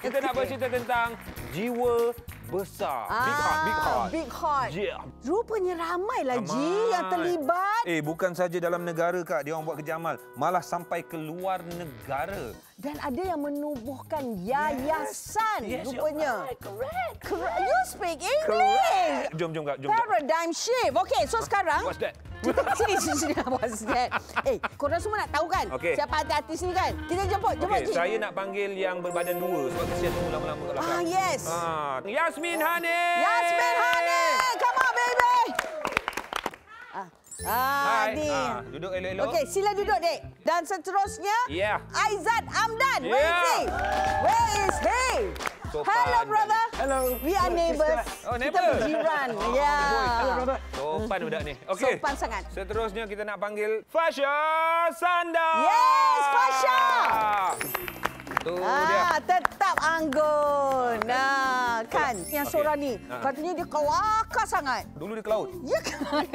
Kita nak bercerita tentang jiwa besar. Big heart, big heart. Big heart. Yeah. Rupanya ramailah Ji yang terlibat. Bukan saja dalam negara, Kak, dia orang buat kerja amal. Malah sampai ke luar negara. Dan ada yang menubuhkan yayasan rupanya. Correct. You speak English. Jom, Kak. Jom. Paradigm shift. Okey, so sekarang... What's that? Sini. What's that? Korang semua nak tahu kan? Okey. Siapa artis ni kan? Kita jemput Ji. Saya nak panggil yang berbadan dua sebab kesian tunggu lama-lama kat belakang. Yes. Yasmin Hani. Yasmin Hani. Come on, baby. Hai. Ni. Duduk elok-elok. Okey, sila duduk, Dek. Dan seterusnya, Aizat Amdan. Where is he? Sopan. Hello, brother. Hello. We are neighbours. Oh, Kita neighbour. berjiran. Ya. Hello, brother. Sopan budak ni. Okey. Sopan sangat. Seterusnya kita nak panggil Fasha Sanda. Yes, Fasha. Tu dia. Tetap anggun. Kan yang seorang ni katanya dia kelakar sangat. Dulu dia ke laut. Ya kan?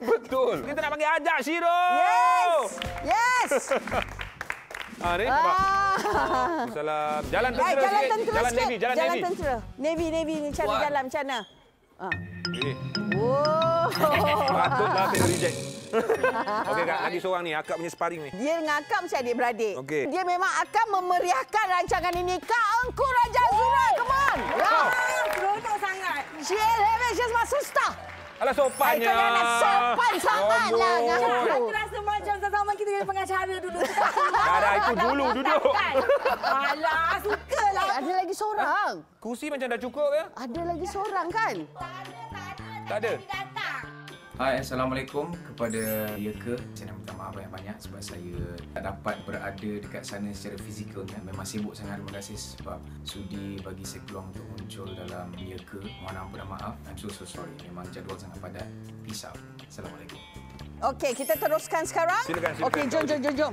Betul. Kita nak panggil Ajak Shiro. Yes. Ni nampak. Salam. Jalan tentera sikit. Jalan tentera Jalan sikit. Navy, jalan Navy. Tentera. Navy ni cara jalan macam mana? Patutlah saya reject. Okey, Kak, lagi seorang ni, akak punya sparring ni. Dia dengan Akak macam adik-beradik. Okey. Dia memang akan memeriahkan rancangan ini. Kak Engku Raja Azura, come on. Seronok sangat. She's my sister. Alah, sopannya. Kau nak sopan sangat lah. Aku rasa macam sama kita dengan pengacara dulu. Dah, itu dulu, duduk. Alah, sukalah. Ada lagi seorang. Kursi macam dah cukup ya? Ada lagi seorang kan? Tak ada. Hai, Assalamualaikum kepada Yeka. Saya nak minta maaf banyak-banyak sebab saya tak dapat berada dekat sana secara fizikalnya. Memang sibuk sangat, terima kasih sebab sudi bagi saya peluang untuk muncul dalam Yeka. Mohon ampun dan maaf. I'm so sorry. Memang jadual sangat padat. Peace out. Assalamualaikum. Okey, kita teruskan sekarang. Silakan. Okey, jom.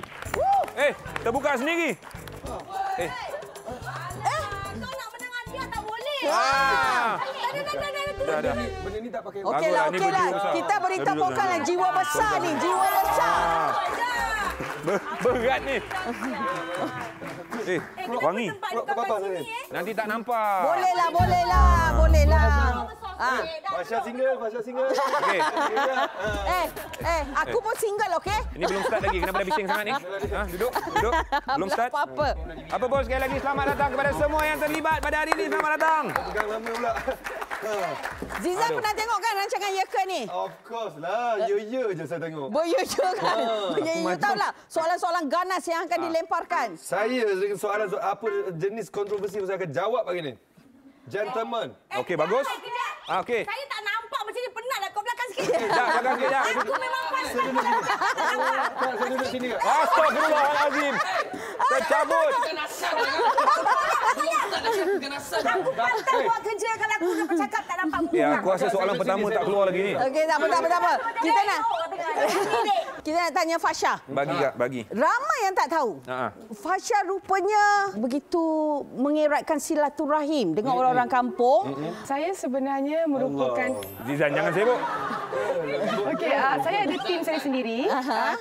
Terbuka sendiri. Kau nak menang dia tak boleh. Dah. Benda ni tak pakai. Okeylah. besar. Kita beritahukanlah jiwa besar ni, jiwa besar. Berat ni. Wangi. Apa saya? Nanti tak nampak. Bolehlah. Fasha single. Okey. Aku pun single, okey? Ini belum start lagi. Kenapa dah bising sangat ni? Duduk. Belum start. Apa-apa. Apa pun, sekali lagi selamat datang kepada semua yang terlibat pada hari ini. Selamat datang. Pegang lama pula. Zizan pernah tengok kan rancangan Yeka ni? Of course lah. Ya je saya tengok. Berjujur kan? You tahulah soalan-soalan ganas yang akan dilemparkan. Saya dengan soalan apa jenis kontroversi yang saya akan jawab hari ni. Gentlemen. Okey, bagus. Okey. Saya tak nampak macam ni, penatlah kau belakang sikit. Belakang sikit, Jap. Aku memang pasal. Saya duduk sini kak. Astagfirullahalazim. Tercabut. Aku patah buat kerja kalau aku nak bercakap tak nampak muka. Aku rasa soalan pertama tak keluar lagi ni. Okey, tak apa. Kita nak tanya Fasha. Bagi, Kak, bagi. Ramai yang tak tahu. Fasha rupanya begitu mengeratkan silaturahim dengan orang-orang kampung. Saya sebenarnya merupakan... Zizan, jangan sibuk. Okey, saya ada tim saya sendiri.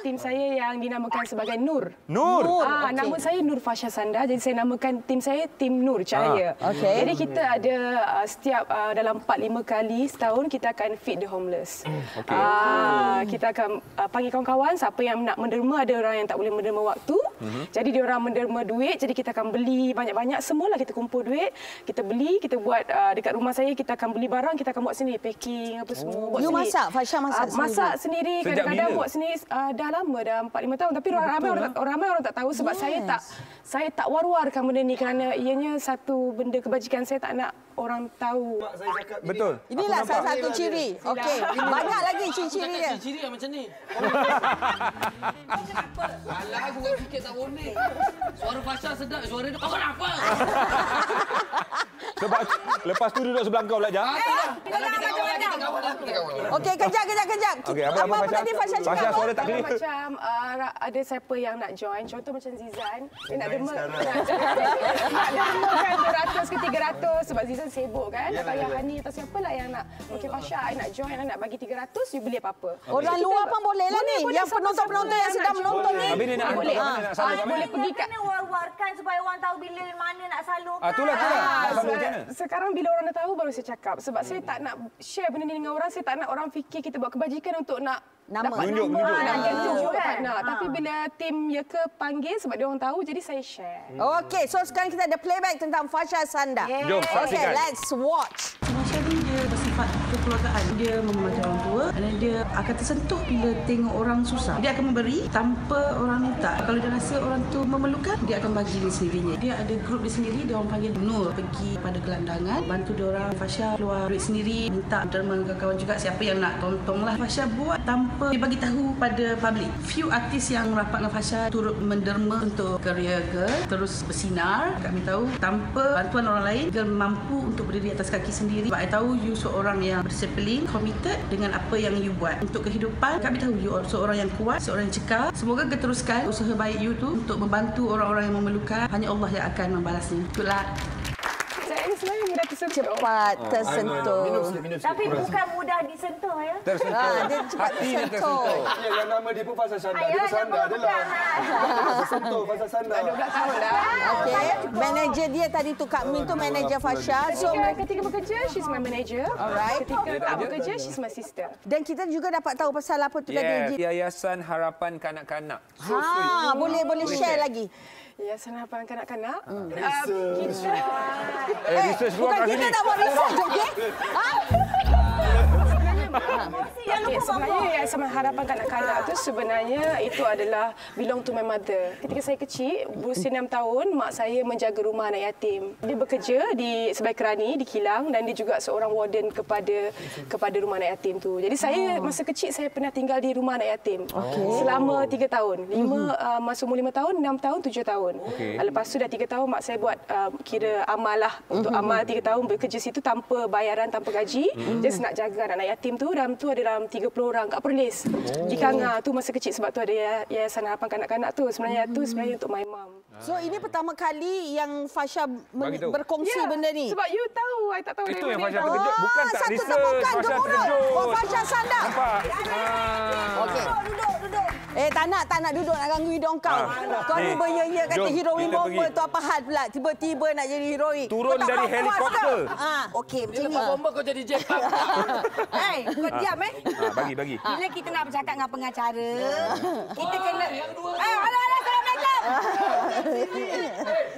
Tim saya yang dinamakan sebagai Nur. Nur. Okey. Nama saya Nur Fasha Sanda. Jadi saya namakan tim saya Tim Nur Cahaya. Okey. Jadi kita ada setiap dalam 4-5 kali setahun kita akan feed the homeless. Kita akan panggil kawan-kawan siapa yang nak menderma, ada orang yang tak boleh menderma waktu. Jadi dia orang menderma duit, jadi kita akan beli banyak-banyak, semualah kita kumpul duit, kita beli, kita buat dekat rumah saya kita akan beli barang, kita akan buat sendiri, packing apa semua. Buat You sendiri. masak, Fasha masak sendiri? Masak sendiri, Sejak kadang-kadang bila? buat sendiri dah lama, dah 4-5 tahun. Tapi ramai orang tak tahu sebab saya tak war-warkan benda ni kerana ianya satu benda kebajikan, saya tak nak orang tahu. Mak saya cakap gini. Betul. Inilah salah satu ciri. Okey, banyak lagi ciri-ciri dia. Ciri yang macam ni. Alah, aku orang fikir tak boleh. Suara Fasha sedap, suara dia. Kau kenapa? Sebab lepas tu duduk sebelah kau belajar. Okey, kejap. Okey, apa tadi Fasha cakap? Fasha suara tak clear. Macam ada siapa yang nak join, contoh macam Zizan, dia nak demakan 200 ke 300 sebab Zizan sibuk kan. Atau yang Hani atau siapalah yang nak, okey Fasha, I nak join, I nak bagi 300, you beli apa-apa. Orang luar pun boleh lah ni. Yang penonton-penonton yang sedang menonton ni. Habis dia nak boleh. nak salur kat mana? Boleh pergi kat Kena war-warkan supaya orang tahu bila mana nak salurkan. Itulah. Nak salur macam mana? Sekarang bila orang dah tahu baru saya cakap. Sebab saya tak nak share benda ni dengan orang. Saya tak nak orang fikir kita buat kebajikan untuk nak Nama. dapat Tunjuk. Nak tunjuk tak nak. Tapi bila tim Yeka panggil sebab dia orang tahu, jadi saya share. Okey, so sekarang kita ada playback tentang Fasha Sanda. Jom, Okey, saksikan. let's watch. Fasha ni dia bersifat kekeluargaan. Dia membantu orang tua dan dia akan tersentuh bila tengok orang susah. Dia akan memberi tanpa orang minta. Kalau dia rasa orang tu memerlukan, dia akan bagi dia sendirinya. Dia ada grup dia sendiri, dia orang panggil Nur. Pergi pada gelandangan, bantu dia orang. Fasha keluar duit sendiri, minta derma kawan-kawan juga siapa yang nak tolong lah. Fasha buat tanpa dia bagi tahu pada public. Few artis yang rapat dengan Fasha turut menderma untuk career girl, terus bersinar. Kami tahu tanpa bantuan orang lain, girl mampu untuk berdiri atas kaki sendiri. Sebab I tahu you seorang yang berdisiplin, committed dengan apa yang you buat untuk kehidupan. Kami tahu you seorang yang kuat, seorang yang cekal. Semoga keteruskan usaha baik you tu untuk membantu orang-orang yang memerlukan. Hanya Allah yang akan membalasnya. Good luck. Saya ni sebenarnya mudah tersentuh. Cepat tersentuh. Tapi bukan mudah disentuh ya. Tersentuh. Dia cepat Hati dia tersentuh. Ya, yang nama dia pun Fasha Sanda. Dia bersandar je lah. Fasha sentuh, Fasha Sanda. 12 tahun dah. Okey, manager dia tadi tu Kak Min tu manager Fasha. So Ketika bekerja, she's my manager. Alright. Ketika tak bekerja, she's my sister. dan kita juga dapat tahu pasal apa tu tadi. Yayasan Harapan Kanak-Kanak. Boleh share lagi. Yayasan Harapan Kanak-Kanak. Research keluar kat Bukan kita sini. nak buat research, okey? Okay, sebenarnya Yayasan Harapan Kanak-Kanak tu sebenarnya itu adalah belong to my mother. Ketika saya kecil, berusia 6 tahun, mak saya menjaga rumah anak yatim. Dia bekerja sebagai kerani di kilang dan dia juga seorang warden kepada rumah anak yatim tu. Jadi saya masa kecil saya pernah tinggal di rumah anak yatim selama 3 tahun. Masa umur 5 tahun, 6 tahun, 7 tahun. Lepas tu dah 3 tahun mak saya buat kira amal lah untuk amal 3 tahun bekerja situ tanpa bayaran, tanpa gaji. Just nak jaga anak yatim tu. Dalam tu ada dalam 30 orang kat Perlis. Di Kanga tu masa kecil sebab tu ada Yayasan Harapan Kanak-Kanak tu. Sebenarnya untuk my mum. So ini pertama kali yang Fasha berkongsi benda ni. Sebab you tahu, I tak tahu. Itu yang daripada Fasha you tahu. terkejut. Bukan tak satu research. temukan Fasha gemuruh. terkejut. Fasha Sanda. Nampak? Okey. Duduk. Tak nak duduk nak ganggu hidung kau. Kau ni bernya kata Jom, heroin kita bomba pergi. tu apa hal pula? Tiba-tiba nak jadi heroin. Turun Kau tak dari puas helikopter. ke? Okey, Dia macam ni. lepas bomba kau jadi jet. Hei, kau diam Bagi. Bila kita nak bercakap dengan pengacara, kita kena... Halo, Assalamualaikum.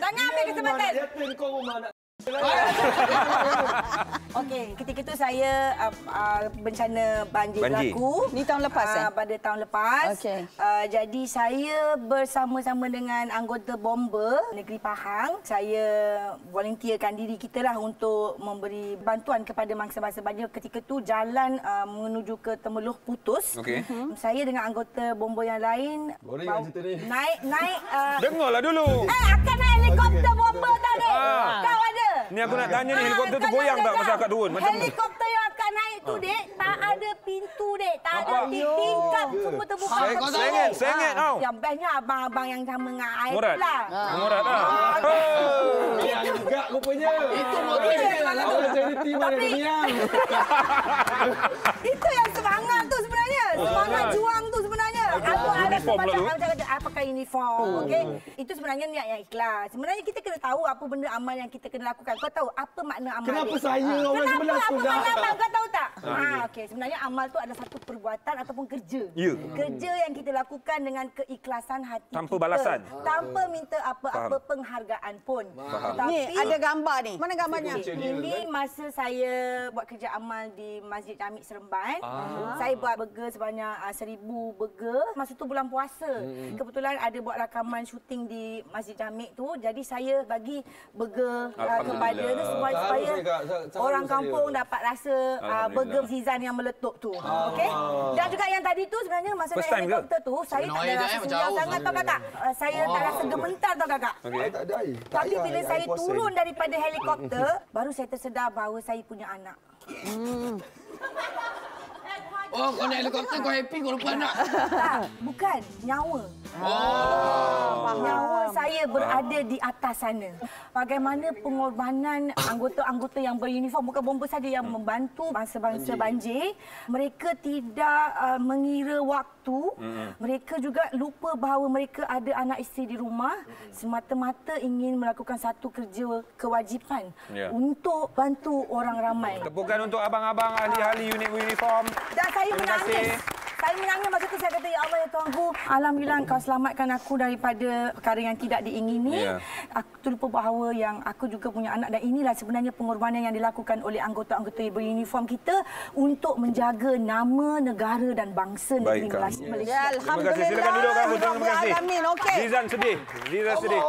Jangan ambil kesempatan. Yatim kau rumah nak. Okey, ketika itu saya bencana banjir berlaku. Ni tahun lepas Pada tahun lepas. Okey. Jadi saya bersama-sama dengan anggota bomber Negeri Pahang. Saya volunteerkan diri kita lah untuk memberi bantuan kepada mangsa-mangsa banjir. Ketika itu jalan menuju ke Temeloh putus. Okey. Saya dengan anggota bomber yang lain Boleh kan cerita ni? naik Dengarlah dulu. akan naik helikopter bomber tau dek. Kau ada. Ni aku nak tanya ni, helikopter tu goyang tak masa akak turun? Macam mana? Helikopter yang akan naik tu dek, tak ada pintu dek, tak ada tingkap, semua terbuka. Sengit tau. Yang bestnya abang-abang yang sama dengan Aib Murad. lah. Murad lah. Yang gak rupanya. Itu mobil dia lah. Awak jadi tim ada Miang. Itu yang semangat tu sebenarnya. Semangat juang tu sebenarnya. Aku ada uniform pula tu. macam pakai uniform. Okey. Itu sebenarnya niat yang ikhlas. Sebenarnya kita kena tahu apa benda amal yang kita kena lakukan. Kau tahu apa makna amal? Kenapa ni? saya orang sebelah Kenapa tu apa dah? makna amal? Kau tahu tak? Okey. Sebenarnya amal tu adalah satu perbuatan ataupun kerja. Ya. Kerja yang kita lakukan dengan keikhlasan hati Tanpa kita. balasan. Tanpa minta apa-apa penghargaan pun. Ni ada gambar ni. Mana gambarnya? Ini masa saya buat kerja amal di Masjid Jamik Seremban. Saya buat burger sebanyak 1000 burger. Masa tu bulan puasa. Kebetulan ada buat rakaman syuting di Masjid Jamik tu. Jadi saya bagi burger kepada tu supaya orang kampung dapat rasa burger Zizan yang meletup tu. Okey. Dan juga yang tadi tu sebenarnya masa naik helikopter tu saya tak ada rasa senyap sangat tau kakak. Saya tak rasa gementar tau kakak. Tak ada air. Tapi bila saya turun daripada helikopter, baru saya tersedar bahawa saya punya anak. Oh, kau naik helikopter kau happy kau lupa anak. Tak, bukan. Nyawa. Nyawa saya berada di atas sana. Bagaimana pengorbanan anggota-anggota yang beruniform, bukan bomber saja yang membantu bangsa-bangsa banjir. Mereka tidak mengira waktu. Mereka juga lupa bahawa mereka ada anak isteri di rumah. Semata-mata ingin melakukan satu kerja kewajipan untuk bantu orang ramai. Tepukan untuk abang-abang ahli-ahli unit uniform. Dan saya menangis. Saya menangis masa tu saya kata, ya Allah, ya Tuhanku, alhamdulillah Engkau selamatkan aku daripada perkara yang tidak diingini. Aku terlupa bahawa yang aku juga punya anak dan inilah sebenarnya pengorbanan yang dilakukan oleh anggota-anggota beruniform kita untuk menjaga nama negara dan bangsa negeri Malaysia. Ya, alhamdulillah. Silakan duduk kamu. Terima kasih. Okey. Zizan sedih. Zizan sedih.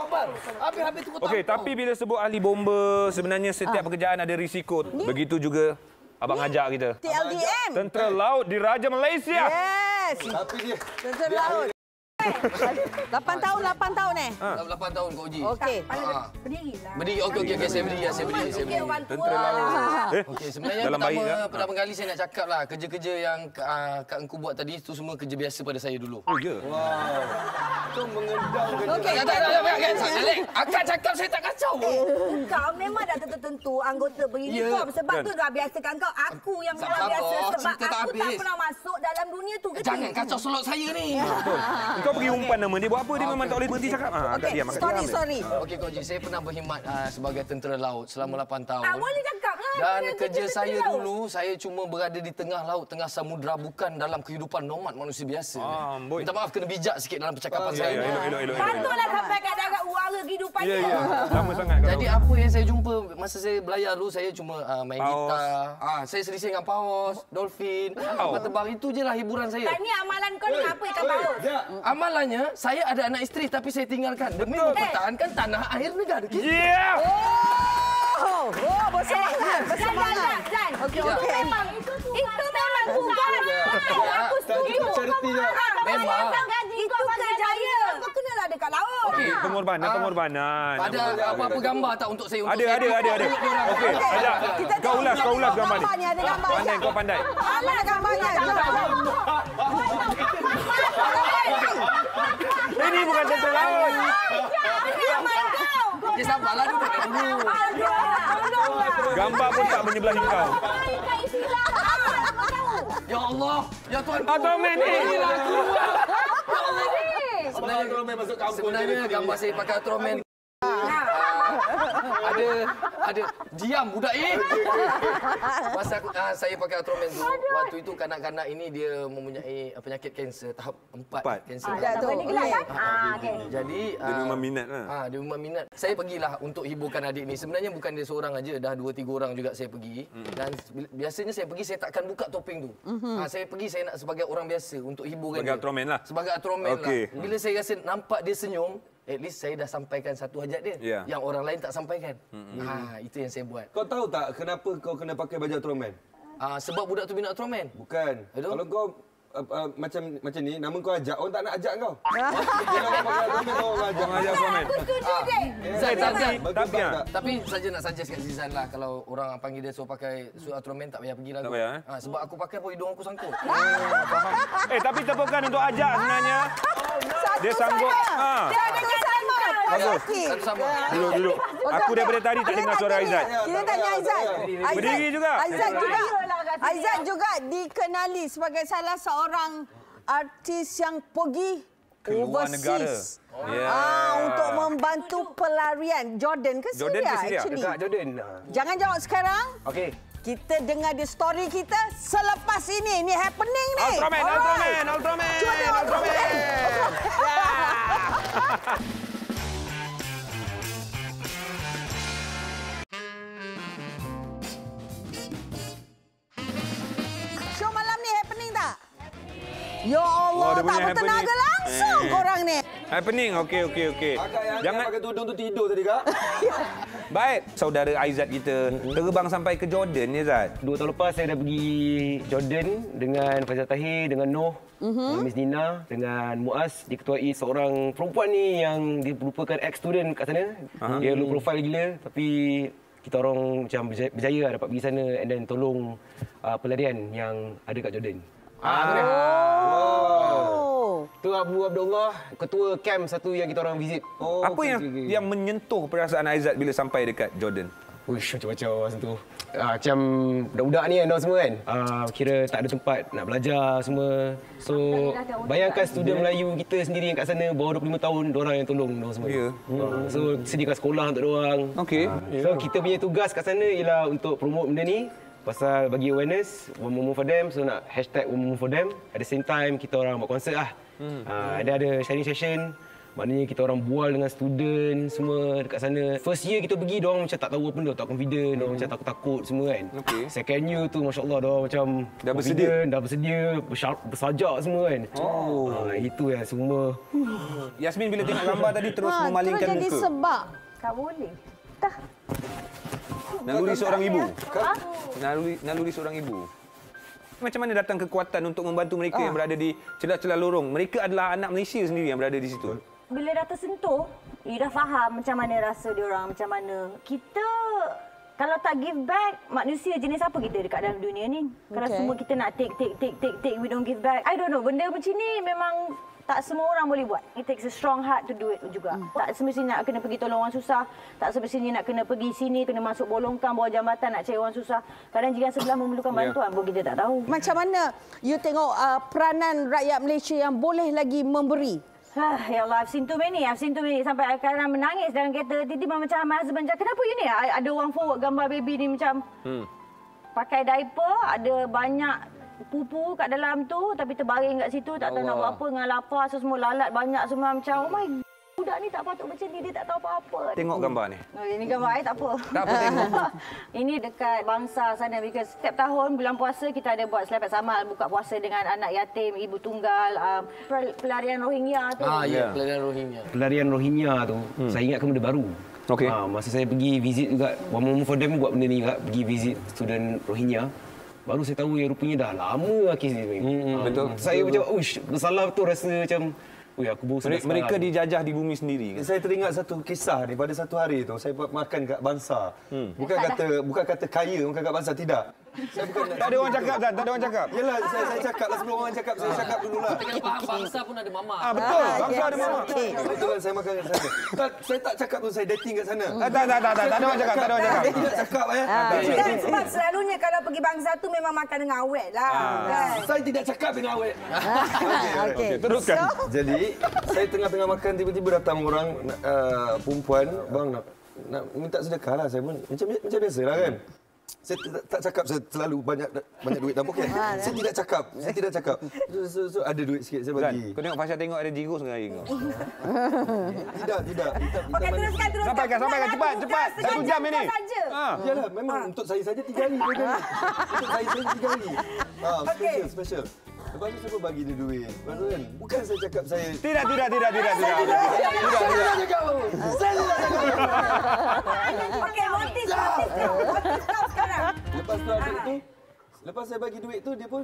Habis tu Okey, tapi bila sebut ahli bomber, sebenarnya setiap pekerjaan ada risiko. Begitu juga abang ajak kita. TLDM. Tentera Laut Diraja Malaysia. Yes. Tapi dia Tentera Laut. 8 tahun 8 tahun kau uji. Okey. Berdirilah. Berdiri. Okey, saya berdiri. Okey, orang tua. Tentera Laut. Okey, sebenarnya Dalam baik, pertama kali saya nak cakap lah, kerja-kerja yang Kak Engku buat tadi itu semua kerja biasa pada saya dulu. Oh, ya. tu mengendang kerja. Okey. Tak. Akak cakap saya tak kacau. Kau memang dah tentu anggota beruniform. Sebab tu dah biasakan kau. Aku yang luar biasa. Sebab aku tak pernah masuk dalam dunia tu. Jangan kacau slot saya ni. Betul. Kau pergi umpan nama dia buat apa? Dia memang tak boleh berhenti cakap. Agak diam. Sorry. Okey, Kak Uji, saya pernah berkhidmat sebagai tentera laut selama 8 tahun. Boleh cakap lah. Dan kerja saya dulu, saya cuma berada di tengah laut, tengah samudera, bukan dalam kehidupan nomad manusia biasa. Minta maaf, kena bijak sikit dalam percakapan saya. Elok. Patutlah sampai kat darat uara kehidupan dia. Ya. Lama sangat. Jadi apa yang saya jumpa masa saya belayar dulu, saya cuma main gitar. Saya selisih dengan paus, dolphin, kapal terbang. Itu je lah hiburan saya. Tak ni amalan kau ni apa ikan paus? Amalannya, saya ada anak isteri tapi saya tinggalkan demi mempertahankan tanah air negara kita. Ya. Bersemangat. Zan. Okey. Itu memang tugas. Aku setuju. Memang. Itu kerjaya. Kau kenalah dekat laut. Pengorbanan. Ada apa-apa gambar tak untuk saya? Ada. Okey, ada. Kau ulas gambar ni. Ada gambar. Kau pandai. Mana gambarnya? Ini bukan tentera laut. Okey, sabarlah duduk dulu. Gambar pun tak menyebelahi kau. Ya Allah, ya Tuhan. Ultraman ni. Sebenarnya gambar saya pakai Ultraman. Ada diam budak ini. Masa saya pakai Ultraman tu, waktu itu kanak-kanak ini dia mempunyai penyakit kanser tahap 4 kanser. Jadi Dia memang minat lah. dia memang minat. Saya pergilah untuk hiburkan adik ni. Sebenarnya bukan dia seorang aja, dah 2-3 orang juga saya pergi. Dan biasanya saya pergi saya takkan buka topeng tu. Saya pergi saya nak sebagai orang biasa untuk hiburkan Sebagai dia. Ultraman lah. Sebagai Ultraman Okey. lah. Bila saya rasa nampak dia senyum, at least saya dah sampaikan satu hajat dia yang orang lain tak sampaikan. Itu yang saya buat. Kau tahu tak kenapa kau kena pakai baju Ultraman? Sebab budak tu minat Ultraman. Bukan. Aduh. Kalau kau macam ni, nama kau ajak, orang tak nak ajak kau. Kalau kau pakai Ultraman, orang ajak Ultraman. Tapi saja nak suggest kat Zizan lah, kalau orang panggil dia suruh pakai suit Ultraman tak payah pergi lah. Tak payah, sebab aku pakai pun hidung aku sangkut. Faham. Tapi tepukan untuk ajak sebenarnya. Dia sanggup. Bagus. Satu sama. Duduk. Aku daripada tadi tak dengar suara Aizat. Kita tanya Aizat. Berdiri juga. Aizat juga dikenali sebagai salah seorang artis yang pergi Keluar negara. overseas. Untuk membantu pelarian. Jordan ke Syria? Jordan ke Syria? Actually. Dekat Jordan. Jangan jawab sekarang. Okey. Kita dengar di story kita selepas ini. Ini happening ni. Ultraman. Cuba tengok. Show malam ni happening tak? Ya Allah, dia tak punya bertenaga happening. langsung korang ni. Happening. Okey. Akak yang Jangan pakai tudung tu tidur tadi, Kak. baik. Saudara Aizat kita terbang sampai ke Jordan ni, Zat. 2 tahun lepas saya dah pergi Jordan dengan Faizal Tahir, dengan Noh, dengan Miss Nina, dengan Muaz. Diketuai seorang perempuan ni yang dia merupakan ex-student kat sana. Dia low profile gila tapi kita orang macam berjaya lah dapat pergi sana and then tolong pelarian yang ada kat Jordan. Tu Abu Abdullah, ketua camp satu yang kita orang visit. Apa yang menyentuh perasaan Aizat bila sampai dekat Jordan? Uish, macam-macam masa tu. Macam budak-budak ni kan, semua kan. Kira tak ada tempat nak belajar semua. So, bayangkan student Melayu kita sendiri yang kat sana, bawah 25 tahun, diorang yang tolong diorang semua. Ya. So, sediakan sekolah untuk diorang. Okey. So, kita punya tugas kat sana ialah untuk promote benda ni. Pasal bagi awareness, one more for them. So, nak hashtag one more for them. At the same time, kita orang buat konsert lah. Ada sharing session. Maknanya kita orang bual dengan student semua dekat sana. First year kita pergi, diorang macam tak tahu apa benda, tak confident, diorang macam takut-takut semua kan. Okay. Second year tu, Masya Allah, diorang macam dah bersedia, bersajak semua kan. Itu yang semua. Yasmin bila tengok gambar tadi terus memalingkan terus muka. jadi sebab. Tak boleh. Naluri seorang ibu. Naluri seorang ibu. Macam mana datang kekuatan untuk membantu mereka yang berada di celah-celah lorong? Mereka adalah anak Malaysia sendiri yang berada di situ. Bila dah tersentuh, dah faham macam mana rasa diorang, macam mana. Kita kalau tak give back, manusia jenis apa kita dekat dalam dunia ni? Kalau semua kita nak take, we don't give back. I don't know, benda macam ni memang tak semua orang boleh buat. It takes a strong heart to do it juga. Tak semestinya nak kena pergi tolong orang susah. Tak semestinya nak kena pergi sini, kena masuk bolongkang, bawah jambatan nak cari orang susah. Kadang jika sebelah memerlukan bantuan pun kita tak tahu. Macam mana you tengok peranan rakyat Malaysia yang boleh lagi memberi? Ya Allah, I've seen too many. Sampai kadang menangis dalam kereta. Tiba-tiba macam my husband cakap, kenapa you ni? Ada orang forward gambar baby ni macam pakai diaper, ada banyak pupu kat dalam tu tapi terbaring kat situ, tak tahu nak buat apa, dengan lapar, semua lalat banyak semua macam, oh my God, budak ni tak patut macam ni, dia tak tahu apa-apa. Tengok gambar ni. Ini gambar tak apa. Tak apa tengok. Ini dekat bangsa sana, because setiap tahun bulan puasa kita ada buat selamat samal, buka puasa dengan anak yatim, ibu tunggal, pelarian Rohingya tu. Pelarian Rohingya. Pelarian Rohingya tu, saya ingatkan benda baru. Okey. Masa saya pergi visit juga, One More for Them buat benda ni juga, pergi visit student Rohingya. Baru saya tahu yang rupanya dah lama kes ni. Betul. Saya macam, bersalah betul rasa macam, aku baru sedar mereka dijajah di bumi sendiri. Saya teringat satu kisah ni, pada satu hari tu saya makan kat Bangsa. Bukan kata kaya makan kat Bangsa, tidak. Saya bukan Tak ada orang cakap, tak ada orang cakap. Yalah, saya cakap lah sebelum orang cakap, saya cakap dululah. Tengah faham bangsa pun ada mama. Betul, bangsa ada mama. Betul kan, saya makan kat sana. Saya tak cakap tu saya dating kat sana. Tak ada orang cakap, Saya tidak cakap Kan sebab selalunya kalau pergi bangsa tu memang makan dengan awet lah. Kan? Saya tidak cakap dengan awet. Okey. Teruskan. Jadi, saya tengah makan, tiba-tiba datang orang perempuan, bang nak minta sedekah lah. Saya pun macam biasalah kan. Saya tak cakap saya terlalu banyak duit dalam poket. Saya tidak cakap. So ada duit sikit saya bagi. Kau tengok Fasha tengok ada jirus dengan hari kau. Tidak. Okey, teruskan. Sampaikan cepat. 1 jam ini. Yalah, memang untuk saya saja 3 hari. Untuk saya saja 3 hari. Special. Lepas tu siapa bagi dia duit? Lepas tu kan, bukan saya cakap saya... Tidak. Okey, motif kau sekarang. Lepas tu adik tu, lepas saya bagi duit tu, dia pun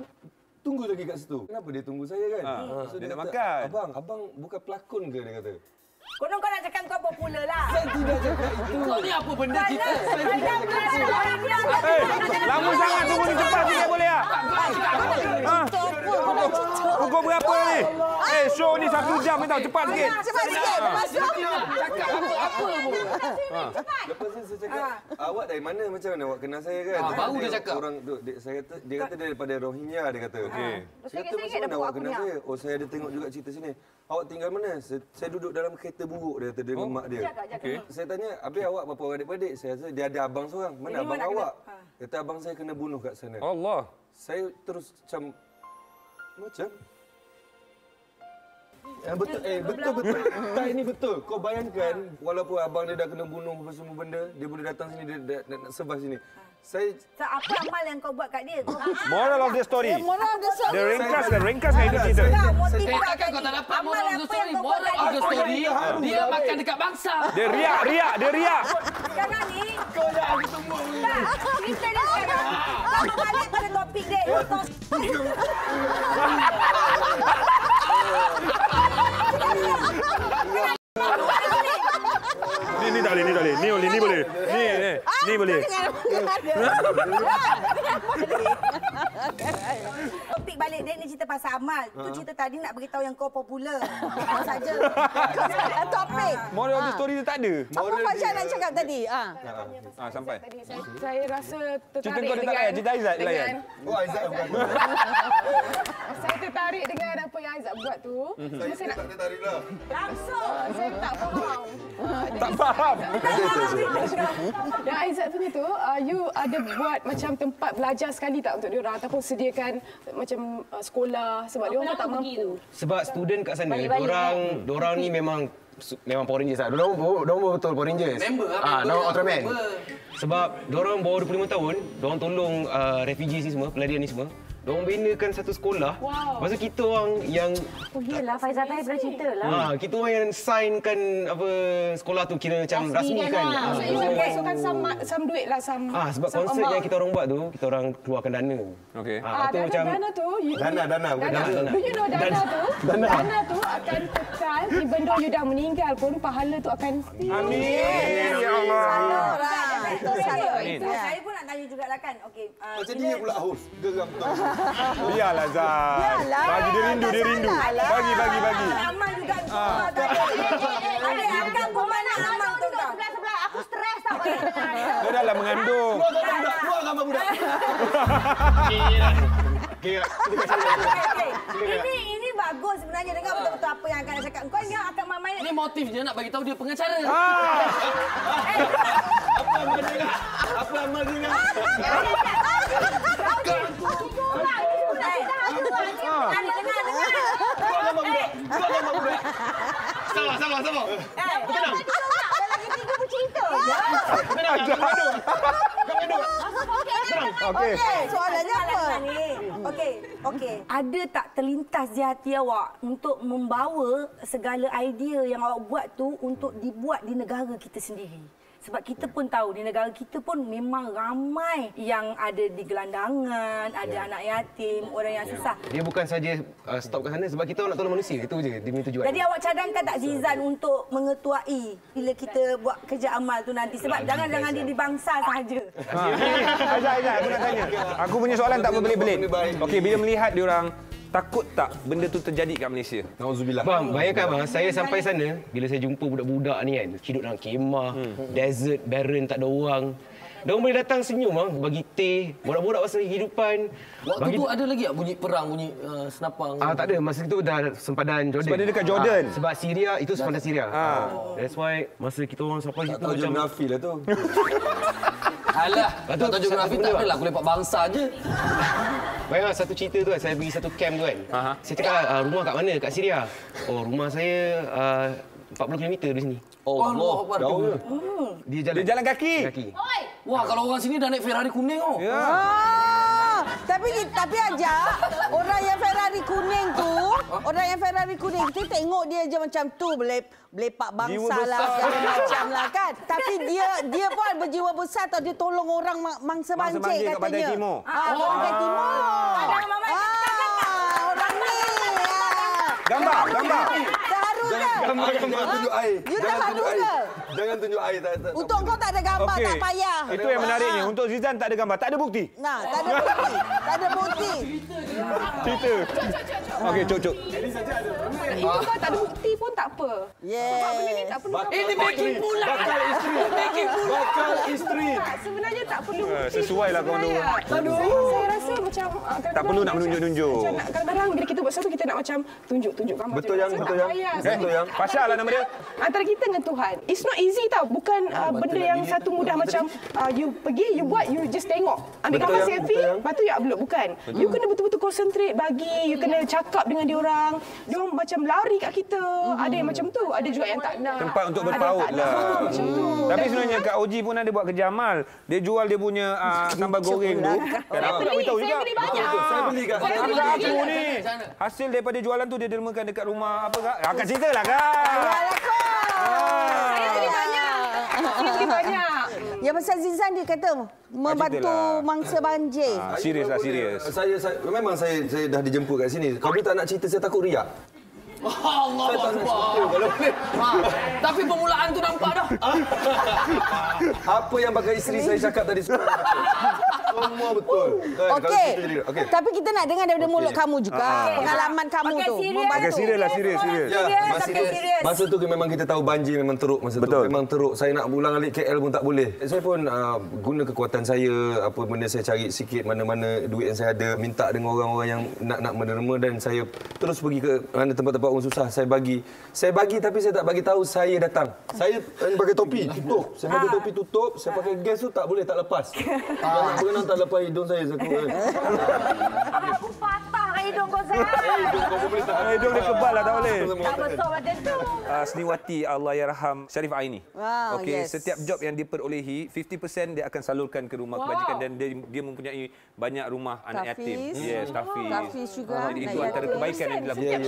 tunggu lagi kat situ. Kenapa dia tunggu saya kan? So dia nak kata, makan. Abang bukan pelakon ke, dia kata. Konon kau nak cakap kau popular lah. Saya tidak cakap itu. Kau ni apa benda kita? Lama sangat tunggu ni, cepat sikit boleh tak? Pukul berapa ni? Show ni 1 jam ni tau, cepat sikit. Cepat sikit. Cakap apa pun. Lepas tu saya cakap, awak dari mana, macam mana awak kenal saya kan? Baru dia cakap. Orang tu, dia kata daripada Rohingya, dia kata. Saya kata, macam mana awak kenal saya? Oh, saya ada tengok juga cerita sini. Awak tinggal mana? Saya duduk dalam kereta buruk, dia kata, dengan mak dia. Saya tanya, habis awak berapa orang adik-beradik? Saya rasa dia ada abang seorang. Mana abang awak? Kata abang saya kena bunuh kat sana. Allah. Saya terus macam betul. Tak, ini betul. Kau bayangkan, walaupun abang dia dah kena bunuh apa semua benda, dia boleh datang sini, dia nak survive sini. Apa amal yang kau buat kat dia? Moral of the story. Moral of the story. Dia ringkaskan hidup kita. Takkan kau tak dapat moral of the story. Moral of the story, dia makan dekat bangsa. Dia riak. Sekarang ni kau jangan tunggu. Kita ni sekarang. Kau balik pada topik dia. Ni tak boleh. Ni boleh. Topik balik dia ni cerita pasal amal. Tu cerita tadi nak beritahu yang kau popular. Kau saja. Topik. Moral of the story dia tak ada. Apa Fasha nak cakap tadi? Sampai. Saya rasa tertarik Cerita kau dia tak layan. Cerita Aizat layan. Oh, Aizat bukan. Saya tertarik dengan apa yang Aizat buat tu. Saya nak tertarik lah. Langsung. Saya tak faham. Tak faham. Yang Aizat punya tu, you ada buat macam tempat belajar sekali tak untuk diorang ataupun sediakan macam sekolah sebab diorang tak mampu. Sebab student kat sana, diorang ni memang Power Rangers lah. Diorang betul Power Rangers. Member lah. Diorang Ultraman. Sebab diorang bawah 25 tahun, diorang tolong refugees ni semua, pelarian ni semua. Diorang binakan satu sekolah. Wow. Masa kita orang yang... Oh iyalah, Faizal Tahir pernah cerita lah. kita orang yang signkan apa sekolah tu kira macam rasmi kan. So, you masukkan some duit lah, sebab konsert yang kita orang buat tu, kita orang keluarkan dana. Okey. Dana tu, Dana. do you know dana tu akan kekal even though you dah meninggal pun pahala tu akan... Amin. Ya Allah. Saya pun nak tanya jugalah kan. Okey. Macam dia pula host. Geram betul. Biarlah Zah. Bagi dia rindu. Bagi. Amal juga. Ada akan pun mana amal tu kau. Sebelah aku stres tau. Dia dah lah mengandung. Keluar gambar budak. Ini bagus sebenarnya. Dengar betul-betul apa yang akan cakap. Kau ni akan main. Ini motif dia nak bagi tahu dia pengacara. Apa amal dia? Sama. Okey, soalannya apa? Okey. Ada tak terlintas di hati awak untuk membawa segala idea yang awak buat tu untuk dibuat di negara kita sendiri? Sebab kita pun tahu di negara kita pun memang ramai yang ada di gelandangan, ada anak yatim, orang yang susah. Dia bukan saja stop kat sana sebab kita nak tolong manusia. Itu je dia punya tujuan. Jadi awak cadangkan tak Zizan untuk mengetuai bila kita buat kerja amal tu nanti? Sebab jangan dia di bangsa sahaja. Aizat, aku nak tanya. Aku punya soalan tak berbelit-belit. Okey, bila melihat diorang, takut tak benda tu terjadi kat Malaysia? Nauzubillah. Bang, bayangkan bang, saya sampai sana, bila saya jumpa budak-budak ni kan, hidup dalam kemah, desert, barren, tak ada orang. Diorang boleh datang senyum bang, bagi teh, borak-borak pasal kehidupan. Waktu tu ada lagi tak bunyi perang, bunyi senapang? Tak ada, masa itu dah sempadan Jordan. Sebab dia dekat Jordan. Sebab Syria, itu sempadan Syria. That's why, masa kita orang sampai situ macam... geografi lah tu. Alah, tak tahu geografi tak adalah, aku lepak bangsa je. Bayangkan satu cerita tu kan, saya pergi satu camp tu kan. Saya cakap, rumah kat mana? Kat Syria. Oh, rumah saya 40 km dari sini. Oh, Allah. Jauh ke? Dia jalan kaki. Wah, kalau orang sini dah naik Ferrari kuning oh. Ya. Tapi aja orang yang Ferrari kuning kita tengok dia je macam tu belepak bangsa lah segala macam lah kan. Tapi dia pun berjiwa besar tau, dia tolong orang mangsa banjir katanya. Kat Pantai Timur. Pantai Timur. Orang ni. Gambar. Jangan tunjuk air. You tak haru ke? Jangan tunjuk air. Untuk kau tak ada gambar, tak payah. Itu yang menariknya. Untuk Zizan tak ada gambar, tak ada bukti. Nah, tak ada bukti. Cerita. Okey, cuk. Itu kau tak ada bukti pun tak apa. Sebab benda ni tak perlu. Ini making pula. Bakal isteri. Sebenarnya tak perlu bukti. Sesuai lah kau tu. Saya rasa macam tak perlu nak menunjuk-nunjuk. Kadang-kadang bila kita buat sesuatu kita nak macam tunjuk gambar. Betul yang. Fasha lah nama dia. Antara kita dengan Tuhan. It's not easy tau. Bukan benda yang satu mudah macam you pergi, you buat, you just tengok. Ambil gambar selfie, lepas tu you upload. Bukan. You kena betul-betul concentrate bagi, you kena cakap dengan diorang. Diorang macam lari kat kita. Ada yang macam tu, ada juga yang tak nak. Tempat untuk berpaut lah. Macam tu. Tapi sebenarnya Kak Oji pun ada buat kerja amal. Dia jual dia punya sambal goreng tu. Kan aku nak beritahu juga. Saya beli Kak. Aku ni. Hasil daripada jualan tu dia dermakan dekat rumah apa Kak? Kak ceritalah Kak. Ayolah kau. Saya beli banyak. Saya beli banyak. Yang pasal Zizan dia kata membantu mangsa banjir. Serius lah, serius. Memang saya dah dijemput kat sini. Kalau dia tak nak cerita, saya takut riak. Allah Akbar. Tapi permulaan tu nampak dah. Apa yang bakal isteri saya cakap tadi semua betul. Okey. Tapi kita nak dengar daripada mulut kamu juga. Pengalaman kamu tu. Okey, serius lah, serius. Masa tu memang kita tahu banjir memang teruk masa tu. Memang teruk. Saya nak pulang balik KL pun tak boleh. Saya pun guna kekuatan saya, apa benda saya cari sikit mana-mana duit yang saya ada, minta dengan orang-orang yang nak menderma dan saya terus pergi ke mana tempat-tempat orang susah. Saya bagi tapi saya tak bagi tahu saya datang. Saya pakai topi tutup. Saya pakai topi tutup, saya pakai gas tu tak boleh tak lepas. Jangan berenang tak lepas hidung saya keluar. Aku patah hidung kau saya. Hidung dia kebal lah tak boleh. Tak besar macam tu. Seniwati Allahyarham Syarif Aini. Okey, setiap job yang diperolehi 50% dia akan salurkan ke rumah kebajikan dan dia mempunyai banyak rumah anak yatim. Yes, Tafiz juga. Jadi itu antara kebaikan yang dilakukan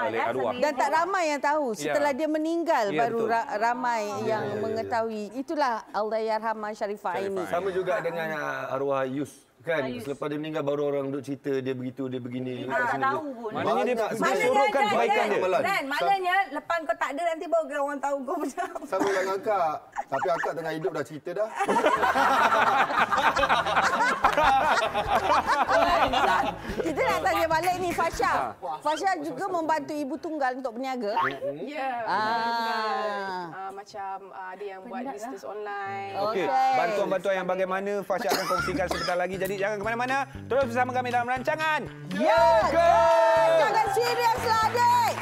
oleh arwah. Dan tak ramai yang tahu. Setelah dia meninggal baru ramai yang mengetahui. Itulah Allahyarham Syarif Aini. Sama juga dengan arwah Yus. Kan selepas dia meninggal baru orang duk cerita dia begitu dia begini. Tak tahu pun. Maknanya dia sorokkan kebaikan dia. Maknanya lepas kau tak ada nanti baru orang tahu kau macam. Sama dengan akak. Tapi akak tengah hidup dah cerita dah. Kita nak tanya balik ni Fasha. Fasha juga membantu ibu tunggal untuk berniaga. Ya. Macam ada yang buat bisnes online. Okey. Bantuan-bantuan yang bagaimana Fasha akan kongsikan sebentar lagi. Jadi jangan ke mana-mana. Terus bersama kami dalam rancangan Ya Ke? Jangan serius lah adik.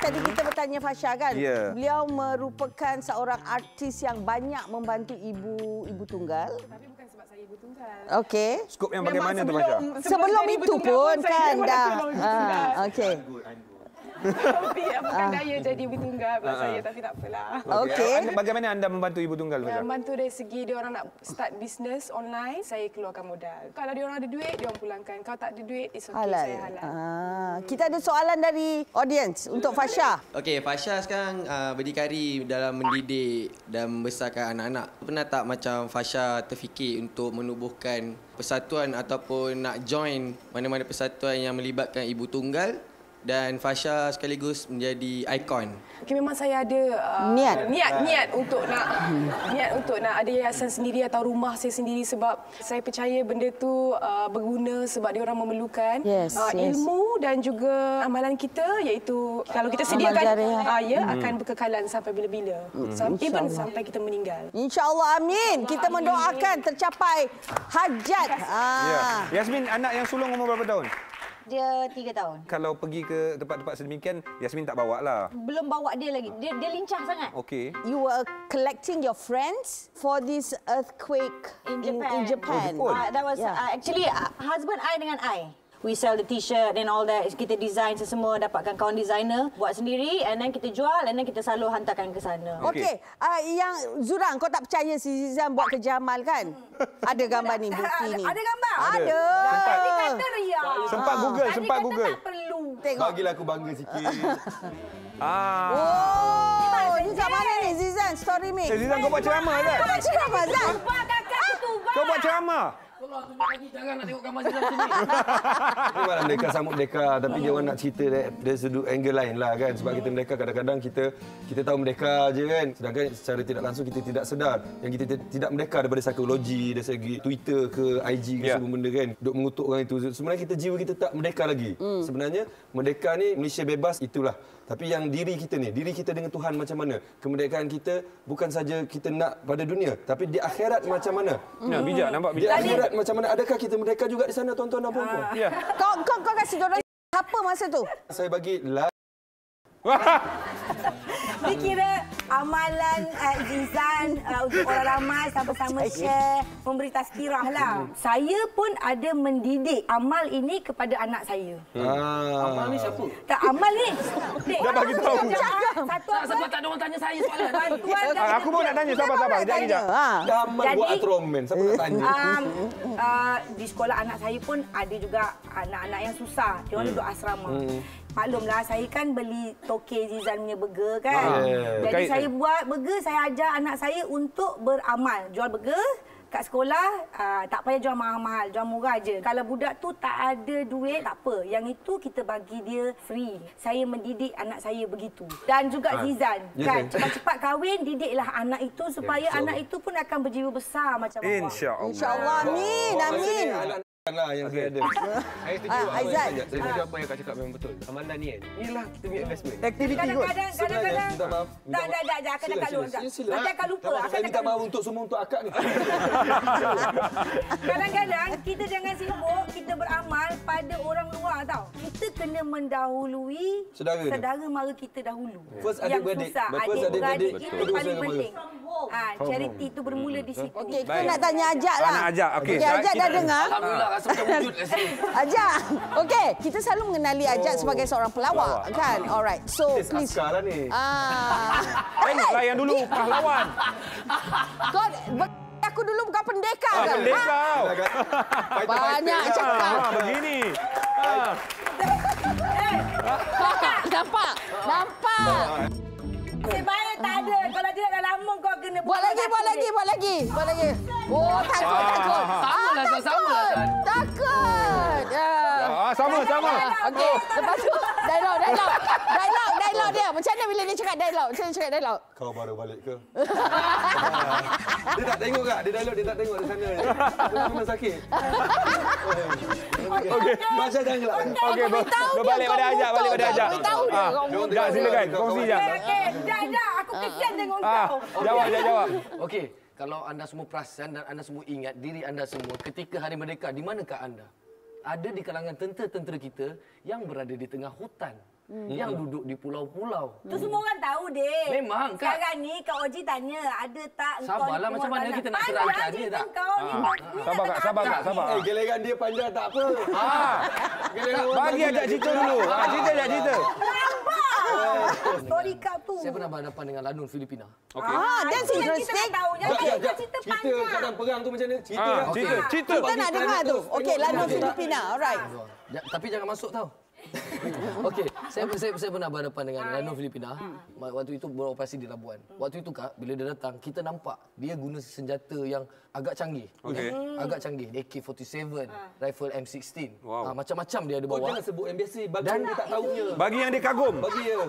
Tadi kita bertanya Fasha kan, beliau merupakan seorang artis yang banyak membantu ibu tunggal. Tapi bukan sebab saya ibu tunggal. Okey. Skop yang bagaimana tu Fasha? Sebelum itu pun kan dah. Okey. Tapi bukan daya jadi ibu tunggal pula saya, tapi tak apalah. Okey. Bagaimana anda membantu ibu tunggal Fasha? Membantu dari segi dia orang nak start bisnes online, saya keluarkan modal. Kalau dia orang ada duit, dia orang pulangkan. Kalau tak ada duit, it's okay, saya halal. Kita ada soalan dari audience untuk Fasha. Okey, Fasha sekarang berdikari dalam mendidik dan membesarkan anak-anak. Pernah tak macam Fasha terfikir untuk menubuhkan persatuan ataupun nak join mana-mana persatuan yang melibatkan ibu tunggal dan Fasha sekaligus menjadi ikon? Okay, memang saya ada niat untuk nak ada yayasan sendiri atau rumah saya sendiri sebab saya percaya benda tu berguna sebab dia orang memerlukan ilmu dan juga amalan kita iaitu kalau kita sediakan akan berkekalan sampai bila-bila. Even sampai kita meninggal. InsyaAllah amin. Kita mendoakan tercapai hajat. Yasmin, anak yang sulung umur berapa tahun? Dia 3 tahun. Kalau pergi ke tempat-tempat sedemikian, Yasmin tak bawa lah. Belum bawa dia lagi. Dia lincah sangat. Okey. You were collecting your friends for this earthquake in Japan. That was actually husband I dengan I. We sell the t-shirt and all that. Kita design semua, dapatkan kawan designer, buat sendiri and then kita jual and then kita selalu hantarkan ke sana. Okey. Yang Zurang, kau tak percaya si Zizan buat kerja amal kan? Ada gambar ni, bukti ni. Ada gambar? Ada. Dia kata ria. Sempat Google. Tak perlu. Tengok. Bagilah aku bangga sikit. Ni kat mana ni Zizan? Story me. Zizan, kau buat ceramah kan? Kau buat ceramah, Zan? Kau buat ceramah? Tolong tunjuk lagi, jangan nak tengok gambar Zizan sini. Ini malam mereka sambut mereka tapi dia orang nak cerita dari sudut angle lain lah kan. Sebab kita mereka kadang-kadang kita tahu mereka je kan. Sedangkan secara tidak langsung kita tidak sedar yang kita tidak mereka daripada psikologi, dari segi Twitter ke IG ke semua benda kan. Duk mengutuk orang itu. Sebenarnya jiwa kita tak merdeka lagi. Sebenarnya merdeka ni Malaysia bebas itulah Tapi yang diri kita dengan Tuhan macam mana? Kemerdekaan kita bukan saja kita nak pada dunia, tapi di akhirat macam mana? Ya, bijak, nampak bijak. Di akhirat macam mana? Adakah kita merdeka juga di sana, tuan-tuan dan puan-puan? Ya. Kau kasih diorang apa masa tu? Saya bagi Dia kira amalan Zizan untuk orang ramai sama-sama share, memberi tazkirah lah. Saya pun ada mendidik amal ini kepada anak saya. Amal ni siapa? Tak, amal ni. Dah bagi tahu. Satu Tak, sebab tak ada orang tanya saya soalan. Aku pun nak tanya, sabar. Sekejap. dah amal buat atromen. Siapa nak tanya? Di sekolah anak saya pun ada juga anak-anak yang susah. Dia orang duduk asrama. Maklumlah, saya kan beli toke Zizan punya burger kan. Jadi saya buat burger, saya ajar anak saya untuk beramal. Jual burger kat sekolah, tak payah jual mahal-mahal, jual murah aje. Kalau budak tu tak ada duit, tak apa. Yang itu kita bagi dia free. Saya mendidik anak saya begitu. Dan juga Zizan, kan, cepat-cepat kahwin, didiklah anak itu supaya anak itu pun akan berjiwa besar macam awak. InsyaAllah. InsyaAllah. Amin. Lah yang saya ada. Saya setuju. Aizat. Saya setuju apa yang kak cakap memang betul. Amalan ni kan, inilah kita punya investment. Aktiviti kot. Kadang-kadang. Tak, akan lupa. Nanti akan lupa. Saya minta maaf untuk semua untuk akak ni. Kadang-kadang kita jangan sibuk, kita beramal pada orang luar tau. Kita kena mendahului saudara mara kita dahulu. First yang adik-beradik. susah, adik-beradik itu paling Betul. penting. Charity itu bermula di situ. Okey, kita nak tanya Ajak lah. Nak Ajak. Okey. Ajak dah dengar. Alhamdulillah, rasa macam wujud kat sini. Ajak. Okey, kita selalu mengenali Ajak sebagai seorang pelawak, kan? Alright. So, please. Askar lah ni. Layan dulu, pahlawan. Kau aku dulu bukan pendekar ke? Pendekar. Banyak cakap. Begini. Nampak? Sebaik tak ada. Kalau tidak dah lama kau kena Buat lagi. Oh, takut. Takut. Sama. Okey, lepas tu dialog dia. Macam mana bila dia cakap dialog? Kau baru balik ke? Dia tak tengok kak? Dia dialog, dia tak tengok di sana. Dia memang sakit. Okey. Macam jangan gelak. Okey, berbalik pada Ajak. Beritahu dia. Ajak, silakan. Kongsi Ajak. Okey, dah. Aku kesian tengok kau. Jawab. Okey, kalau anda semua perasan dan anda semua ingat diri anda semua ketika Hari Merdeka, di manakah anda? Ada di kalangan tentera-tentera kita yang berada di tengah hutan. Yang duduk di pulau-pulau. Tu semua orang tahu, Dek. Memang, Kak. Sekarang ni Kak Oji tanya, ada tak engkau Sabarlah, macam mana kita nak terangkan dia tak? Sabar, Kak. Giliran dia panjang tak apa. Bagi Ajak cerita dulu. Cerita. Story Kak tu. Saya pernah berhadapan dengan Lanun Filipina. That's interesting. Cerita keadaan perang tu macam mana? Cerita. Kita nak dengar tu. Okey, Lanun Filipina. Alright. Tapi jangan masuk tau. Okey, saya pernah berhadapan dengan Lanun Filipina. Waktu itu beroperasi di Labuan. Waktu itu Kak, bila dia datang, kita nampak dia guna senjata yang agak canggih. Okey. Agak canggih. AK-47, rifle M16. Wow. Macam-macam dia ada bawa. Jangan sebut yang biasa. Bagi dia tak tahunya. Bagi yang dia kagum. Bagi dia.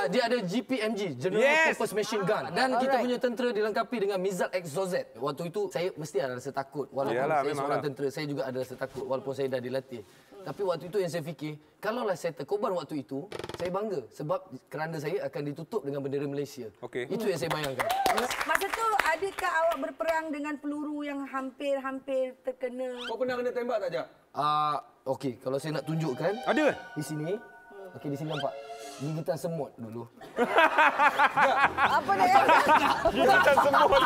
Dia ada GPMG, General Purpose Machine Gun. Dan kita punya tentera dilengkapi dengan Mizal Exocet. Waktu itu saya mesti ada rasa takut. Walaupun saya seorang tentera, saya juga ada rasa takut walaupun saya dah dilatih. Tapi waktu itu yang saya fikir, kalaulah saya terkorban waktu itu, saya bangga sebab kerana saya akan ditutup dengan bendera Malaysia. Itu yang saya bayangkan. Masa tu, adakah awak berperang dengan peluru yang hampir terkena? Kau pernah kena tembak tak, Jak? Okey, kalau saya nak tunjukkan. Ada? Di sini. Okey, di sini nampak. Gigitan semut dulu. Apa dia? Gigitan semut.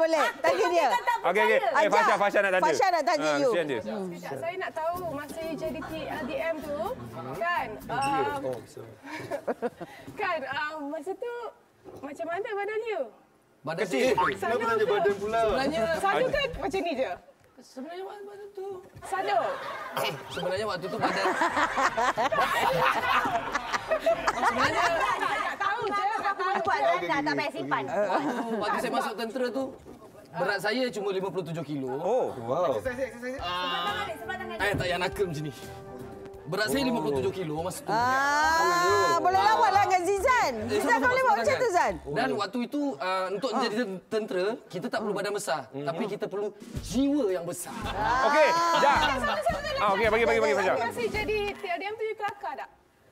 Boleh. Tanya dia. Okey. Fasha nak tanya. Fasha nak tanya you. Saya nak tahu masa you jadi TLDM tu, kan? Masa tu macam mana badan you? Badan kecil. Kenapa tanya badan pula? Sadu kan macam ni je? Sebenarnya badan tu. Sadu? Sebenarnya waktu tu badan. Sebenarnya tak tahu je. Tak payah simpan. Waktu saya masuk tentera tu, berat saya cuma 57 kilo. Oh, wow. Sebelah tangan. Tak payah nakal macam ni. Berat saya 57 kilo masa tu. Boleh lawan lah dengan Zizan. Zan kau boleh buat macam tu, Zan? Dan waktu itu untuk jadi tentera, kita tak perlu badan besar, tapi kita perlu jiwa yang besar. Okey, Jap. Okey, bagi Fasha. Masih jadi TRDM tu kelakar tak?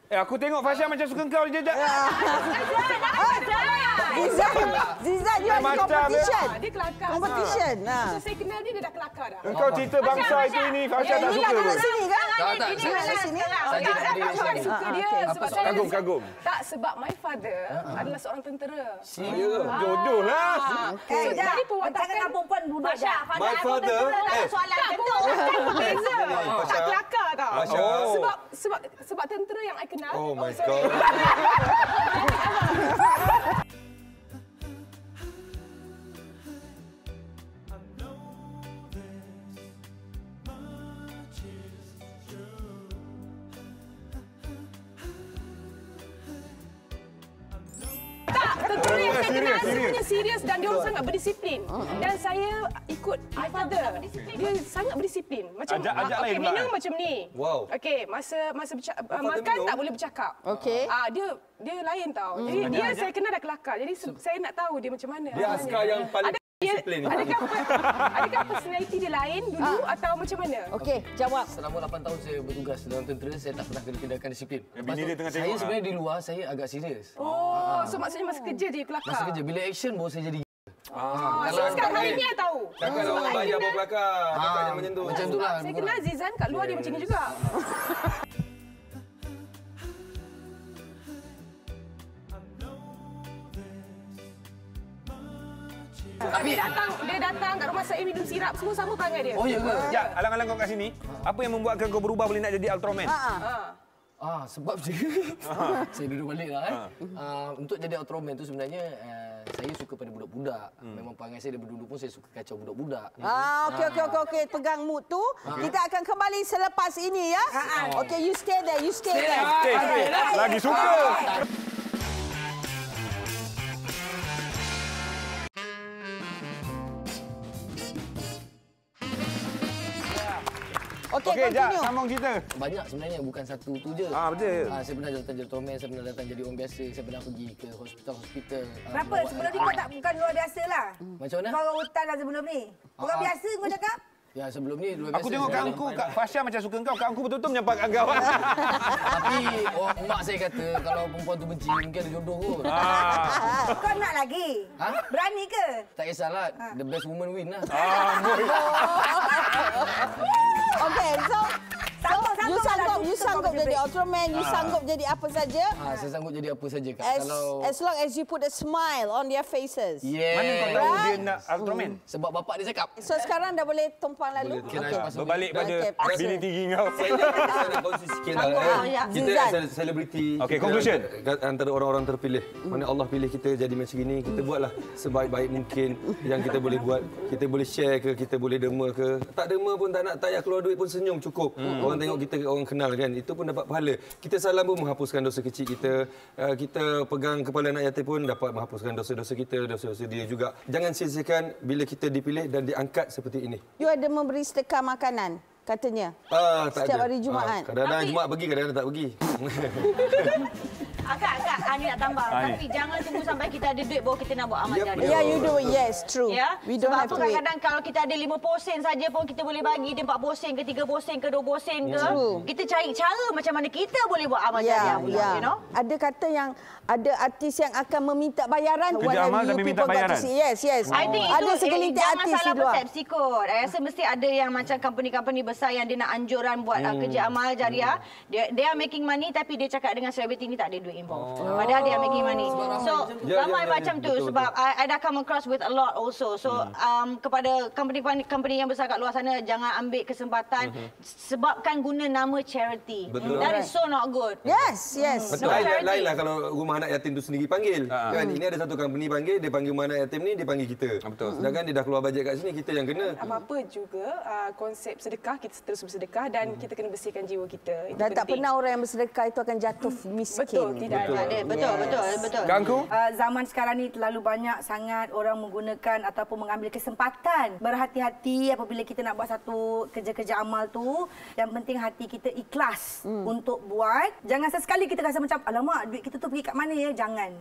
Aku tengok Fasha macam suka kau je, Jap. Zizan, you ada competition. Dia kelakar. Competition. Masa saya kenal dia dah kelakar dah. Engkau cerita bangsa itu ini, Fasha tak suka pun. Sini kan? Tak. Saya suka dia sebab saya Kagum. Tak, sebab my father adalah seorang tentera. Jodoh lah. Jadi Jangan perempuan budak je. My father. Soalan tentu. Beza. Tak kelakar tau. Fasha. Sebab tentera yang I kenal. Oh my God. Tentera yang saya kenal semuanya serius dan dia orang sangat berdisiplin. Dan saya ikut my father. Dia sangat berdisiplin. Macam Ajak lain pula. minum macam ni. Wow. Okey, masa makan tak boleh bercakap. Okey. Dia lain tau. Jadi dia saya kenal dah kelakar. Jadi saya nak tahu dia macam mana. Dia askar yang paling disiplin. Adakah personality dia lain dulu atau macam mana? Okey, jawab. Selama 8 tahun saya bertugas dalam tentera, saya tak pernah kena tindakan disiplin. Bini dia tengah Saya tengok. sebenarnya di luar, saya agak serius. Oh, so maksudnya masa kerja je kelakar. Masa kerja, bila action baru saya jadi So sekarang hari ni I tahu. Takkan orang bayar bawa kelakar. Takkan macam tu. Macam itulah. Saya kenal Zizan kat luar dia macam ni juga. Tapi dia datang kat rumah saya minum sirap semua sama perangai dia. Oh ya ke? Jap, alang-alang kau kat sini. Apa yang membuatkan kau berubah boleh nak jadi Ultraman? Sebab saya duduk balik lah. Untuk jadi Ultraman tu sebenarnya saya suka pada budak-budak. Memang perangai saya daripada dulu pun saya suka kacau budak-budak. Okey. Pegang mood tu. Kita akan kembali selepas ini ya. Okey, you stay there. Stay. Lagi suka. Okey, Jap, sambung cerita. Banyak sebenarnya, bukan satu tu je. Betul. Saya pernah datang jadi Ultraman, saya pernah datang jadi orang biasa, saya pernah pergi ke hospital. Kenapa? Sebelum ni kau tak bukan luar biasa lah. Macam mana? Kau orang hutan lah sebelum ni. Orang biasa kau cakap? Ya, sebelum ni luar biasa. Aku tengok Kak Angku, Kak Fasha macam suka kau. Kak Angku betul-betul menyampaikan kau. Tapi mak saya kata kalau perempuan tu benci, mungkin ada jodoh kot. Kau nak lagi? Berani ke? Tak kisahlah, the best woman win lah. Okey, so you sanggup jadi Ultraman, you sanggup jadi apa saja? Saya sanggup jadi apa saja, Kak. As long as you put a smile on their faces. Yeah. Mana kau tahu dia nak Ultraman? Sebab bapak dia cakap. So sekarang dah boleh tumpang lalu? Berbalik pada bini tinggi kau. Saya nak kongsi sikit lah. Kita as selebriti. Okey, conclusion. Antara orang-orang terpilih. Mana Allah pilih kita jadi macam ini, kita buatlah sebaik-baik mungkin yang kita boleh buat. Kita boleh share ke, kita boleh derma ke. Tak derma pun tak nak, tak payah keluar duit pun senyum cukup. Orang tengok kita, orang kenal kan. Itu pun dapat pahala. Kita salam pun menghapuskan dosa kecil kita. Kita pegang kepala anak yatim pun dapat menghapuskan dosa-dosa kita, dosa-dosa dia juga. Jangan sia-siakan bila kita dipilih dan diangkat seperti ini. You ada memberi sedekah makanan katanya. Tak setiap ada. hari Jumaat. Kadang-kadang Jumaat pergi, kadang-kadang tak pergi. Akak, Ani nak tambah. Tapi jangan tunggu sampai kita ada duit baru kita nak buat amal jariah. Yeah, you do it. Yes, true. Ya? We don't Sebab have to wait. kadang-kadang kalau kita ada 5 sen saja pun kita boleh bagi dia 4 sen ke 3 sen ke 2 sen ke. Kita cari cara macam mana kita boleh buat amal jariah pula, you know? Ada kata yang ada artis yang akan meminta bayaran. Kerja amal tapi minta bayaran. Yes. I think ada itu segelintir jangan artis salah di luar. persepsi kot. I rasa mesti ada yang macam company-company besar yang dia nak anjuran buat kerja amal jariah. They are making money tapi dia cakap dengan selebriti ni tak ada duit involved. Padahal dia are making money. So ramai macam tu sebab I dah come across with a lot also. So kepada company yang besar kat luar sana, jangan ambil kesempatan sebabkan guna nama charity. That is so not good. Yes. Betul. Lain lah kalau rumah anak yatim tu sendiri panggil. Kan ini ada satu company panggil, dia panggil rumah anak yatim ni, dia panggil kita. Betul. Sedangkan dia dah keluar bajet kat sini, kita yang kena. Apa-apa juga konsep sedekah, kita terus bersedekah dan kita kena bersihkan jiwa kita. Itu Dan tak penting. pernah orang yang bersedekah itu akan jatuh miskin. Betul, tidak ada. Betul. Kangku? Zaman sekarang ni terlalu banyak sangat orang menggunakan ataupun mengambil kesempatan. Berhati-hati apabila kita nak buat satu kerja-kerja amal tu. Yang penting hati kita ikhlas untuk buat. Jangan sesekali kita rasa macam, alamak duit kita tu pergi kat mana ya? Jangan.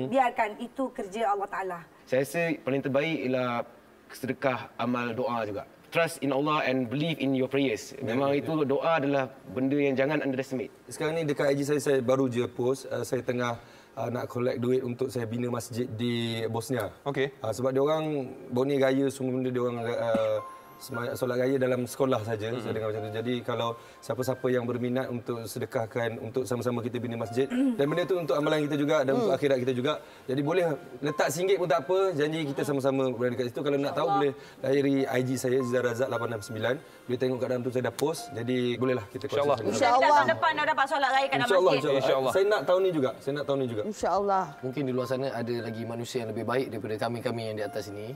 Biarkan itu kerja Allah Ta'ala. Saya rasa paling terbaik ialah sedekah, amal, doa juga. Trust in Allah and believe in your prayers. Memang itu doa adalah benda yang jangan underestimate. Sekarang ni dekat IG saya baru je post saya tengah nak collect duit untuk saya bina masjid di Bosnia. Okey. Sebab dia orang Bosnia Raya semua benda dia orang solat raya dalam sekolah saja. Saya dengar macam tu. Jadi kalau siapa-siapa yang berminat untuk sedekahkan untuk sama-sama kita bina masjid dan benda tu untuk amalan kita juga dan untuk akhirat kita juga. Jadi boleh letak RM1 pun tak apa. Janji kita sama-sama berada dekat situ. Kalau nak tahu boleh layari IG saya Zizan Razak 869. Boleh tengok kat dalam tu saya dah post. Jadi bolehlah kita InsyaAllah. InsyaAllah tahun depan dah dapat solat raya kat dalam masjid. InsyaAllah. Saya nak tahun ni juga. InsyaAllah. Mungkin di luar sana ada lagi manusia yang lebih baik daripada kami-kami yang di atas ini.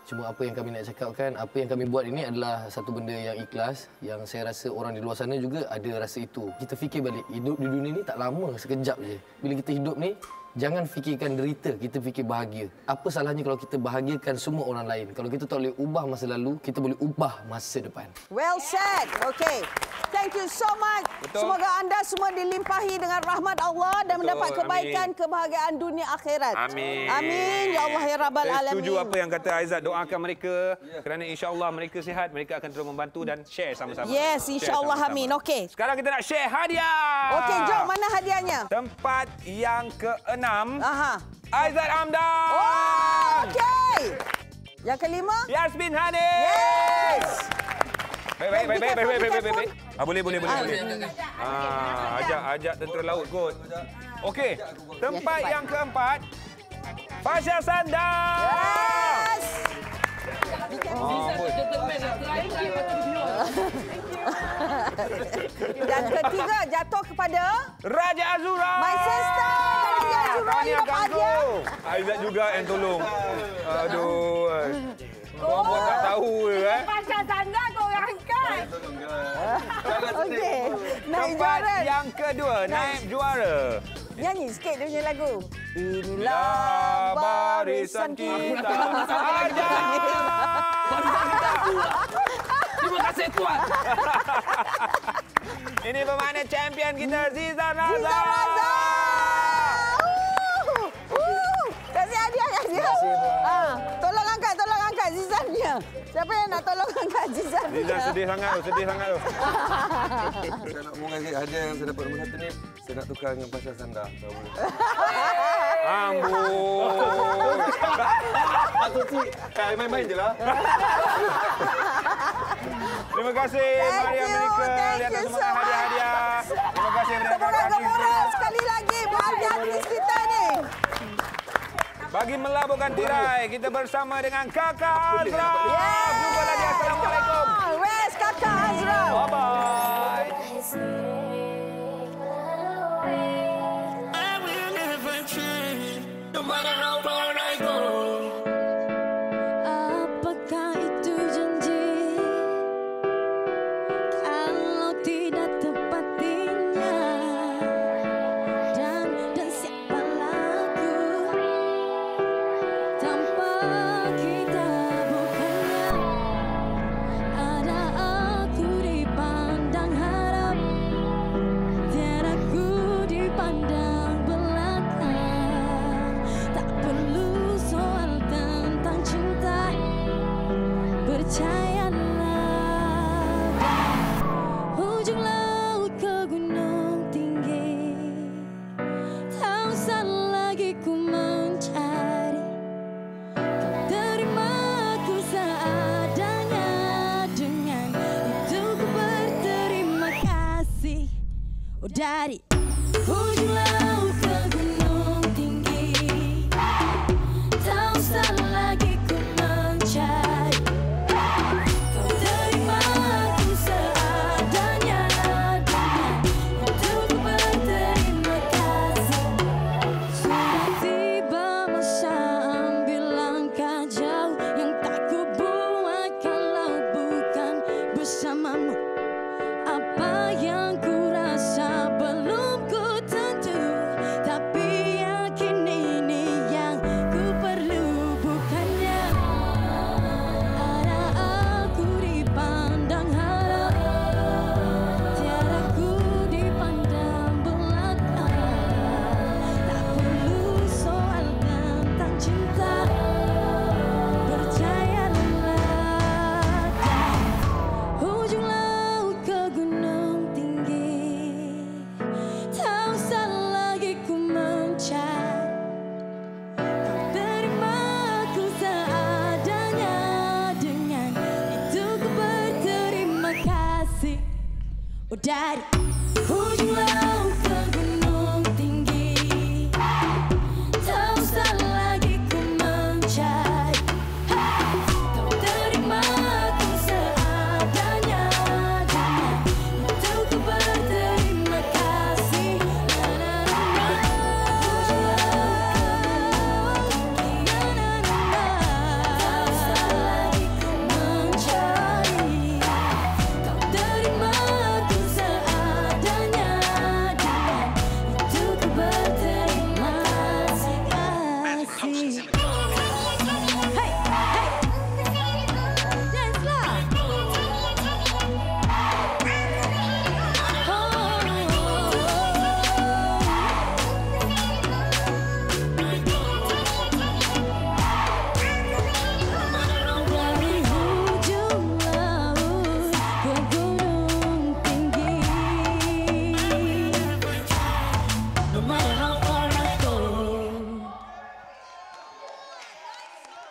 Cuma apa yang kami nak cakapkan, apa yang kami buat ini adalah satu benda yang ikhlas, yang saya rasa orang di luar sana juga ada rasa itu. Kita fikir balik, hidup di dunia ni tak lama, sekejap je. Bila kita hidup ni, jangan fikirkan derita, kita fikir bahagia. Apa salahnya kalau kita bahagiakan semua orang lain? Kalau kita tak boleh ubah masa lalu, kita boleh ubah masa depan. Well said. Okay. Thank you so much. Betul. Semoga anda semua dilimpahi dengan rahmat Allah dan mendapat kebaikan, kebahagiaan dunia akhirat. Amin. Amin. Ya Allah, ya Rabbal Saya Alamin. setuju apa yang kata Aizat. Doakan mereka kerana insya-Allah mereka sihat, mereka akan terus membantu dan share sama-sama. Yes, insya-Allah. Amin. Okey. Sekarang kita nak share hadiah. Okey, jom mana hadiahnya? Tempat yang ke-6. Aha. Aizat Hamdan. Oh, okey. Yang kelima? Yasmin Hanif. Yes. Baik. Boleh. Ajak tentera laut kot. Okey. Tempat yang keempat. Fasha Sanda. Yes. Dan ketiga jatuh kepada Raja Azura. my sister. Raja Azura hidup hadiah. Aizat juga yang tolong. Aduh. Kau tak tahu ke Pasal tanda kau angkat. Okey. Naik Tempat juara. yang kedua, naib juara. Nyanyi sikit dia punya lagu. Inilah barisan kita. Aja. Terima kasih Tuan. Ini pemanah champion kita Zizan Razak. Zizan Razak. Kasih hadiah kat dia. Tolong angkat Zizan dia. Siapa yang nak tolong angkat Zizan dia? Zizan sedih sangat tu. Saya nak umumkan hadiah yang saya dapat nombor 1 ni. Saya nak tukar dengan Fasha Sanda. Ambon. Patut si. Main-main je lah. Terima kasih Maria Melika di atas semangat hadiah-hadiah. Terima kasih kepada Gemuruh sekali lagi buat artis kita ni. Bagi melabuhkan tirai, kita bersama dengan Kakak Azra. Jumpa lagi. Assalamualaikum. Wes Kakak Azra. Bye-bye.